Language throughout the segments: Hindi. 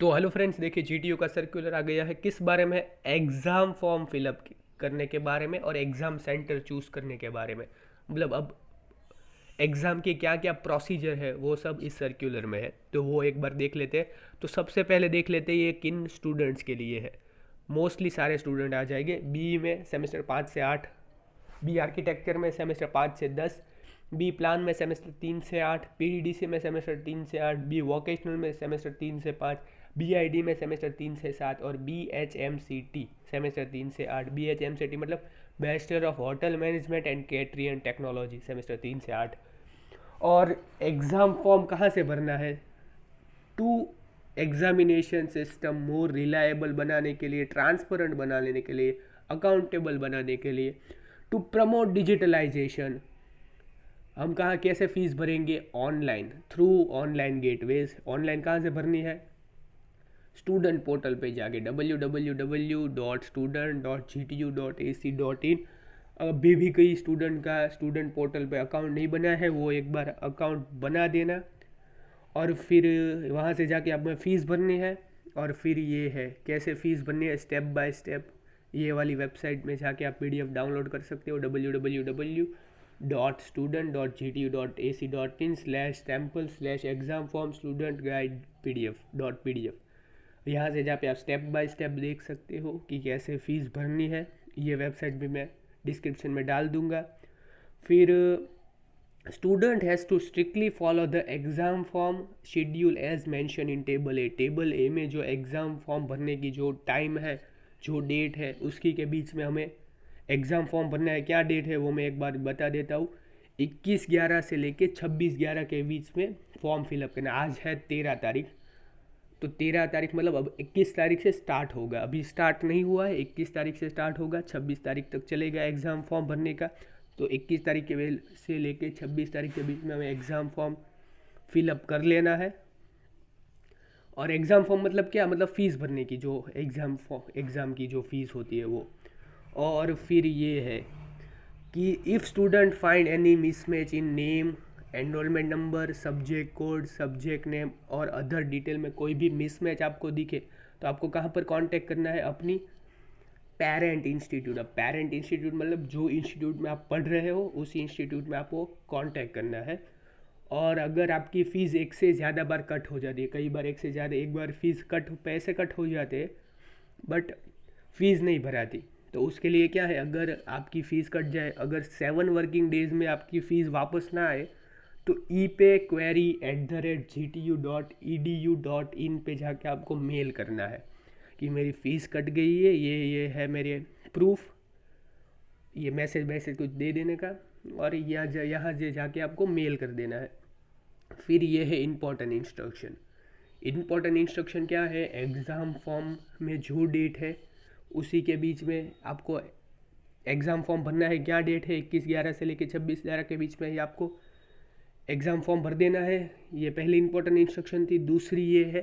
तो हेलो फ्रेंड्स, देखिए जीटीयू का सर्कुलर आ गया है। किस बारे में? एग्ज़ाम फॉर्म फिलअप करने के बारे में और एग्ज़ाम सेंटर चूज़ करने के बारे में। मतलब अब एग्ज़ाम के क्या क्या प्रोसीजर है वो सब इस सर्कुलर में है, तो वो एक बार देख लेते हैं। तो सबसे पहले देख लेते हैं ये किन स्टूडेंट्स के लिए है। मोस्टली सारे स्टूडेंट आ जाएंगे। बी में सेमेस्टर 5 से 8, बी आर्किटेक्चर में सेमेस्टर 5 से 10, बी प्लान में सेमेस्टर 3 से 8, पीडीडीसी में सेमेस्टर 3 से 8, बी वोकेशनल में सेमेस्टर 3 से 5, बी आई डी में सेमेस्टर 3 से 7 और B H M C T semester 3 से 8। B H M C T मतलब bachelor of hotel management and catering technology semester 3 से 8। और एग्ज़ाम फॉर्म कहाँ से भरना है? To examination system more reliable बनाने के लिए, ट्रांसपेरेंट बनाने के लिए, अकाउंटेबल बनाने के लिए, टू प्रमोट डिजिटलाइजेशन। हम कहाँ कैसे फीस भरेंगे? Online, through online gateways. Online कहाँ से भरनी है? स्टूडेंट पोर्टल पे जाके www.student.gtu.ac.in। अभी भी कई स्टूडेंट का स्टूडेंट पोर्टल पे अकाउंट नहीं बना है, वो एक बार अकाउंट बना देना। और फिर वहाँ से जाके आपको फ़ीस भरनी है। और फिर ये है कैसे फ़ीस भरनी है स्टेप बाय स्टेप। ये वाली वेबसाइट में जाके आप पीडीएफ डाउनलोड कर सकते हो, www.student.gtu.ac.in/sample/exam form student guide pdf. यहाँ से जहाँ पे आप स्टेप बाय स्टेप देख सकते हो कि कैसे फ़ीस भरनी है। ये वेबसाइट भी मैं डिस्क्रिप्शन में डाल दूँगा। फिर student has to strictly follow the exam form schedule as mention in table A. Table A में जो एग्ज़ाम फॉर्म भरने की जो टाइम है, जो डेट है, उसकी के बीच में हमें एग्ज़ाम फॉर्म भरना है। क्या डेट है वो मैं एक बार बता देता हूँ। 21/11 से लेके 26/11 के बीच में फॉर्म फिलअप करना। आज है 13 तारीख, तो 13 तारीख मतलब अब 21 तारीख से स्टार्ट होगा। अभी स्टार्ट नहीं हुआ है, 21 तारीख से स्टार्ट होगा, 26 तारीख तक चलेगा एग्ज़ाम फॉर्म भरने का। तो 21 तारीख के से लेके 26 तारीख के बीच में हमें एग्ज़ाम फॉर्म फिलअप कर लेना है। और एग्ज़ाम फॉर्म मतलब क्या? मतलब फ़ीस भरने की, जो एग्ज़ाम की जो फ़ीस होती है वो। और फिर ये है कि if student find any mismatch in name, enrolment number, subject code, subject name और अदर डिटेल में कोई भी मिसमैच आपको दिखे, तो आपको कहाँ पर कांटेक्ट करना है? अपनी पेरेंट इंस्टीट्यूट। अब पेरेंट इंस्टीट्यूट मतलब जो इंस्टीट्यूट में आप पढ़ रहे हो उसी इंस्टीट्यूट में आपको कांटेक्ट करना है। और अगर आपकी फ़ीस एक से ज़्यादा बार कट हो जाती है, कई बार एक से ज़्यादा, एक बार फीस कट, पैसे कट हो जाते हैं बट फीस नहीं भराती, तो उसके लिए क्या है? अगर आपकी फ़ीस कट जाए, अगर 7 वर्किंग डेज में आपकी फ़ीस वापस ना आए, तो epay@gtu.edu.in पे जाके आपको मेल करना है कि मेरी फ़ीस कट गई है, ये है मेरे प्रूफ। ये मैसेज कुछ दे देने का, और यहाँ जाके आपको मेल कर देना है। फिर ये है इम्पॉर्टेंट इंस्ट्रक्शन। इम्पॉर्टेंट इंस्ट्रक्शन क्या है? एग्ज़ाम फॉर्म में जो डेट है उसी के बीच में आपको एग्ज़ाम फॉर्म भरना है। क्या डेट है? 21/11 से लेकर 26/11 के बीच में ही आपको एग्ज़ाम फॉर्म भर देना है। ये पहली इंपॉर्टेंट इंस्ट्रक्शन थी। दूसरी ये है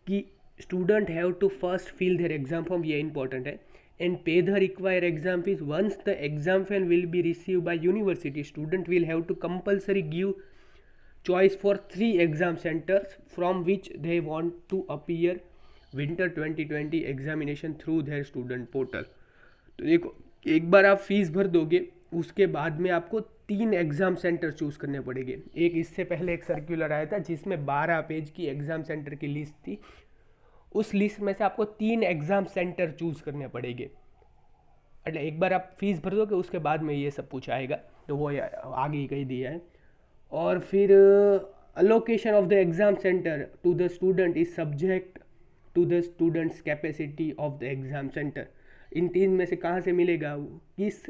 कि student have to first fill their exam form, ये इंपॉर्टेंट है, and pay the require exam fees once the exam form will be receive by university. Student will have to compulsory give choice for 3 exam centers from which they want to appear winter 2020 examination through their student portal। तो देखो, एक बार आप फीस भर दोगे उसके बाद में आपको 3 एग्ज़ाम सेंटर चूज़ करने पड़ेंगे। एक इससे पहले एक सर्कुलर आया था जिसमें 12 पेज की एग्ज़ाम सेंटर की लिस्ट थी। उस लिस्ट में से आपको 3 एग्ज़ाम सेंटर चूज़ करने पड़ेंगे। એટલે एक बार आप फीस भर दोगे उसके बाद में ये सब कुछ आएगा, तो वो आगे ही कही दिया है। और फिर allocation of the exam centre to the student is subject to the student's capacity of the exam centre. इन 3 में से कहाँ से मिलेगा, किस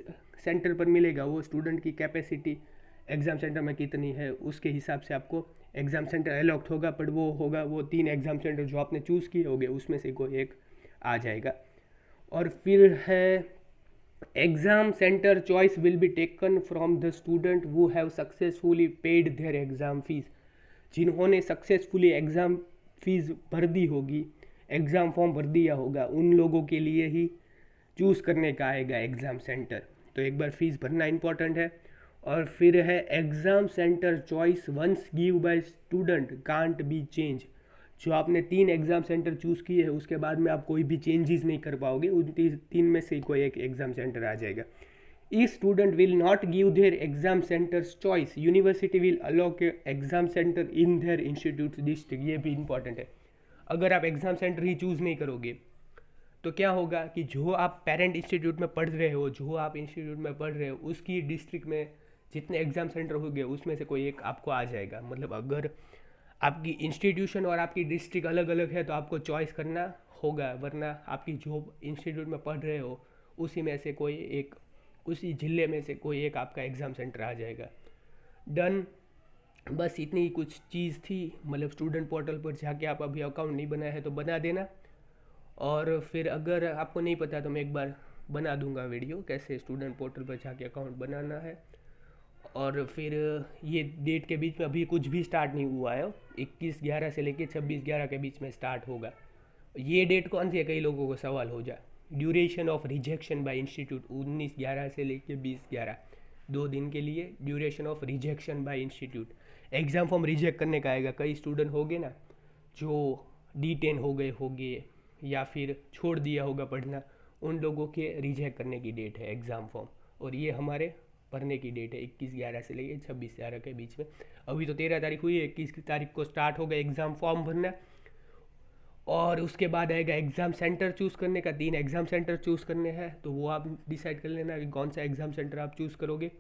सेंटर पर मिलेगा, वो स्टूडेंट की कैपेसिटी एग्ज़ाम सेंटर में कितनी है उसके हिसाब से आपको एग्ज़ाम सेंटर अलॉट होगा। पर वो होगा वो 3 एग्ज़ाम सेंटर जो आपने चूज़ किए होंगे उसमें से कोई एक आ जाएगा। और फिर है exam center choice will be taken from the student who have successfully paid their exam fees। जिन्होंने सक्सेसफुली एग्ज़ाम फीस भर दी होगी, एग्ज़ाम फॉर्म भर दिया होगा, उन लोगों के लिए ही चूज़ करने का आएगा एग्ज़ाम सेंटर। तो एक बार फीस भरना इंपॉर्टेंट है। और फिर है exam centre choice once give by student can't be change. जो आपने 3 एग्ज़ाम सेंटर चूज़ किए हैं उसके बाद में आप कोई भी चेंजेस नहीं कर पाओगे, उन 3 में से कोई एक एग्ज़ाम सेंटर आ जाएगा. Each student will not give their exam centers choice. University will allocate exam center in their institute's district. ये भी इंपॉर्टेंट है. अगर आप एग्ज़ाम सेंटर ही चूज़ नहीं करोगे तो क्या होगा कि जो आप पेरेंट इंस्टीट्यूट में पढ़ रहे हो, जो आप इंस्टीट्यूट में पढ़ रहे हो उसकी डिस्ट्रिक्ट में जितने एग्ज़ाम सेंटर होंगे उसमें से कोई एक आपको आ जाएगा. मतलब अगर आपकी इंस्टीट्यूशन और आपकी डिस्ट्रिक्ट अलग अलग है तो आपको चॉइस करना होगा, वरना आपकी जो इंस्टीट्यूट में पढ़ रहे हो उसी में से कोई एक, उसी ज़िले में से कोई एक आपका एग्ज़ाम सेंटर आ जाएगा. डन. बस इतनी ही कुछ चीज़ थी. मतलब स्टूडेंट पोर्टल पर जाके आप अभी अकाउंट नहीं बनाया है तो बना देना. और फिर अगर आपको नहीं पता तो मैं एक बार बना दूंगा वीडियो कैसे स्टूडेंट पोर्टल पर जाके अकाउंट बनाना है. और फिर ये डेट के बीच में अभी कुछ भी स्टार्ट नहीं हुआ है. 21/11 से लेके 26/11 के बीच में स्टार्ट होगा. ये डेट कौन सी है, कई लोगों को सवाल हो जाए. Duration of rejection by institute 19/11 से लेके 20/11, 2 दिन के लिए duration of rejection by institute. Exam form reject करने का आएगा. कई स्टूडेंट होंगे ना जो D10 हो गए होंगे या फिर छोड़ दिया होगा पढ़ना, उन लोगों के रिजेक्ट करने की डेट है एग्ज़ाम फॉर्म. और ये हमारे भरने की डेट है 21/11 से लेके 26/11 के बीच में. अभी तो 13 तारीख हुई है, 21 तारीख को स्टार्ट होगा एग्ज़ाम फॉर्म भरना. और उसके बाद आएगा एग्ज़ाम सेंटर चूज़ करने का. 3 एग्ज़ाम सेंटर चूज़ करने हैं तो वो आप डिसाइड कर लेना कि कौन सा एग्ज़ाम सेंटर आप चूज़ करोगे.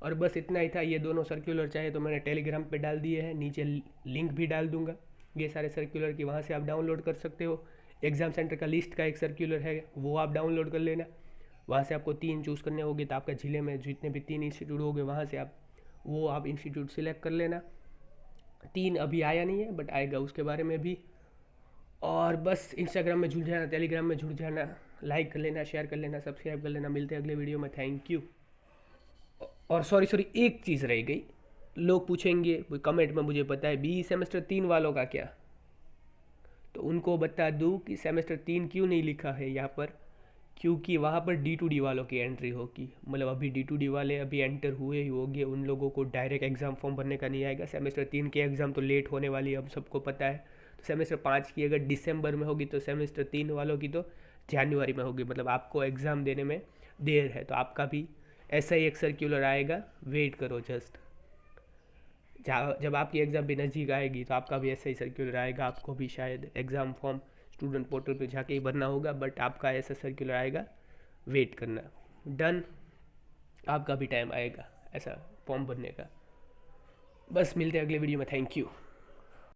और बस इतना ही था. ये दोनों सर्कुलर चाहे तो मैंने टेलीग्राम पे डाल दिए हैं, नीचे लिंक भी डाल दूंगा ये सारे सर्कुलर की, वहाँ से आप डाउनलोड कर सकते हो. एग्ज़ाम सेंटर का लिस्ट का एक सर्कुलर है वो आप डाउनलोड कर लेना. वहाँ से आपको 3 चूज़ करने होंगे तो आपका ज़िले में जितने भी 3 इंस्टीट्यूट होंगे वहाँ से आप इंस्टीट्यूट सिलेक्ट कर लेना. 3 अभी आया नहीं है बट आएगा, उसके बारे में भी. और बस इंस्टाग्राम में जुड़ जाना, टेलीग्राम में जुड़ जाना, लाइक कर लेना, शेयर कर लेना, सब्सक्राइब कर लेना. मिलते हैं अगले वीडियो में. Thank you. और सॉरी एक चीज़ रह गई. लोग पूछेंगे कोई कमेंट में, मुझे पता है बी सेमेस्टर 3 वालों का क्या, तो उनको बता दूँ कि सेमेस्टर 3 क्यों नहीं लिखा है यहाँ पर, क्योंकि वहाँ पर D2D वालों की एंट्री होगी. मतलब अभी D2D वाले अभी एंटर हुए ही होंगे, उन लोगों को डायरेक्ट एग्ज़ाम फॉर्म भरने का नहीं आएगा. सेमेस्टर 3 के एग्ज़ाम तो लेट होने वाली है, अब सबको पता है. तो सेमेस्टर 5 की अगर दिसंबर में होगी तो सेमेस्टर 3 वालों की तो जनवरी में होगी. मतलब आपको एग्ज़ाम देने में देर है. तो आपका भी ऐसा ही एक सर्क्यूलर आएगा, वेट करो जस्ट. जब आपकी एग्ज़ाम भी नज़दीक आएगी तो आपका भी ऐसा ही सर्क्यूलर आएगा. आपको भी शायद एग्ज़ाम फॉर्म स्टूडेंट पोर्टल पे जाके ही भरना होगा, बट आपका ऐसा सर्कुलर आएगा, वेट करना. डन. आपका भी टाइम आएगा ऐसा फॉर्म भरने का. बस मिलते हैं अगले वीडियो में. Thank you.